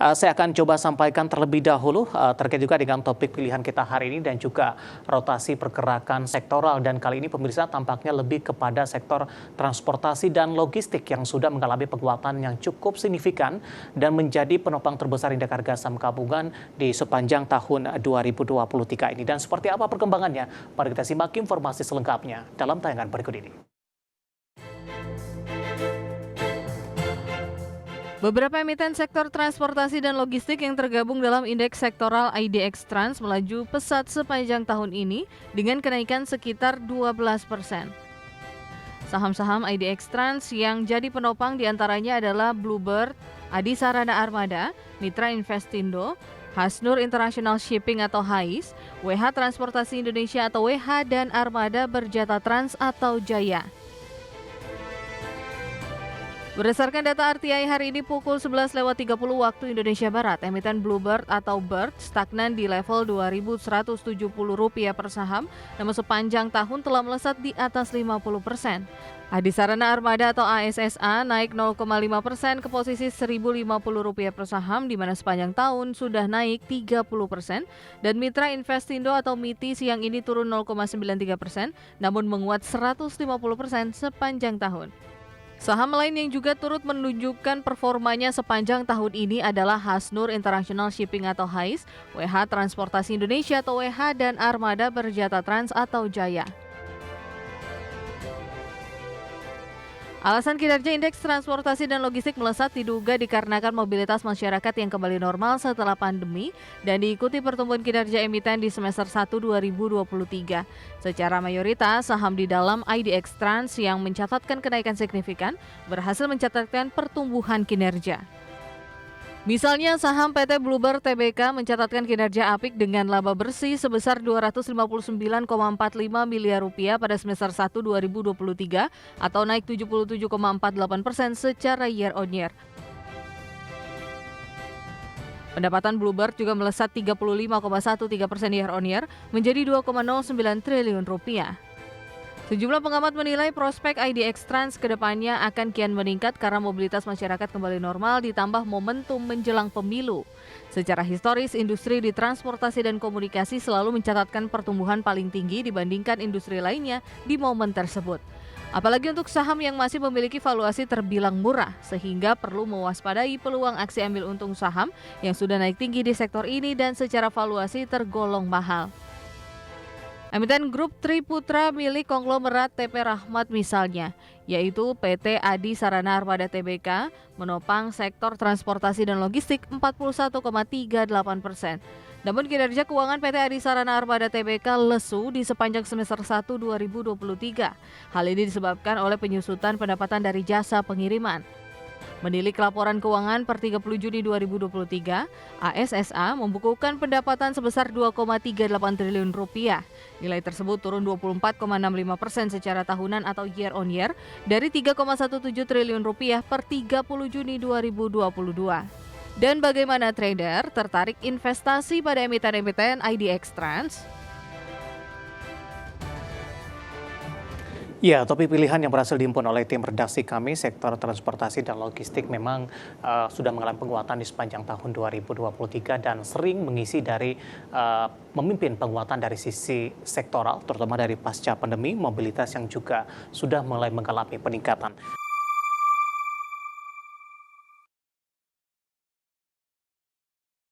Saya akan coba sampaikan terlebih dahulu terkait juga dengan topik pilihan kita hari ini dan juga rotasi pergerakan sektoral. Dan kali ini pemirsa tampaknya lebih kepada sektor transportasi dan logistik yang sudah mengalami penguatan yang cukup signifikan dan menjadi penopang terbesar indeks harga saham gabungan di sepanjang tahun 2023 ini. Dan seperti apa perkembangannya? Mari kita simak informasi selengkapnya dalam tayangan berikut ini. Beberapa emiten sektor transportasi dan logistik yang tergabung dalam indeks sektoral IDX Trans melaju pesat sepanjang tahun ini dengan kenaikan sekitar 12%. Saham-saham IDX Trans yang jadi penopang diantaranya adalah Bluebird, Adi Sarana Armada, Mitra Investindo, Hasnur International Shipping atau HAIS, WH Transportasi Indonesia atau WH, dan Armada Berjata Trans atau Jaya. Berdasarkan data RTI hari ini pukul 11.30 waktu Indonesia Barat, emiten Bluebird atau BIRD stagnan di level Rp2.170 per saham, namun sepanjang tahun telah melesat di atas 50%. Adi Sarana Armada atau ASSA naik 0,5% ke posisi Rp1.050 per saham, di mana sepanjang tahun sudah naik 30%, dan Mitra Investindo atau MITI siang ini turun 0,93%, namun menguat 150% sepanjang tahun. Saham lain yang juga turut menunjukkan performanya sepanjang tahun ini adalah Hasnur International Shipping atau HAIS, WH Transportasi Indonesia atau WH, dan Armada Berjata Trans atau Jaya. Alasan kinerja indeks transportasi dan logistik melesat diduga dikarenakan mobilitas masyarakat yang kembali normal setelah pandemi dan diikuti pertumbuhan kinerja emiten di semester 1 2023. Secara mayoritas, saham di dalam IDX Trans yang mencatatkan kenaikan signifikan berhasil mencatatkan pertumbuhan kinerja. Misalnya saham PT Bluebird Tbk mencatatkan kinerja apik dengan laba bersih sebesar Rp259,45 miliar pada semester 1 2023 atau naik 77,48% secara year on year. Pendapatan Bluebird juga melesat 35,13% year on year menjadi Rp2,09 triliun. Sejumlah pengamat menilai prospek IDX Trans ke depannya akan kian meningkat karena mobilitas masyarakat kembali normal ditambah momentum menjelang pemilu. Secara historis, industri di transportasi dan komunikasi selalu mencatatkan pertumbuhan paling tinggi dibandingkan industri lainnya di momen tersebut. Apalagi untuk saham yang masih memiliki valuasi terbilang murah, sehingga perlu mewaspadai peluang aksi ambil untung saham yang sudah naik tinggi di sektor ini dan secara valuasi tergolong mahal. Emiten grup Triputra milik konglomerat TP Rahmat misalnya, yaitu PT Adi Sarana Armada Tbk, menopang sektor transportasi dan logistik 41,38%. Namun kinerja keuangan PT Adi Sarana Armada Tbk lesu di sepanjang semester 1 2023. Hal ini disebabkan oleh penyusutan pendapatan dari jasa pengiriman. Menilik laporan keuangan per 30 Juni 2023, ASSA membukukan pendapatan sebesar Rp2,38 triliun. Nilai tersebut turun 24,65% secara tahunan atau year on year dari Rp3,17 triliun per 30 Juni 2022. Dan bagaimana trader tertarik investasi pada emiten-emiten IDX Trans? Ya, topik pilihan yang berhasil dihimpun oleh tim redaksi kami, sektor transportasi dan logistik memang sudah mengalami penguatan di sepanjang tahun 2023 dan sering mengisi dari memimpin penguatan dari sisi sektoral, terutama dari pasca pandemi, mobilitas yang juga sudah mulai mengalami peningkatan.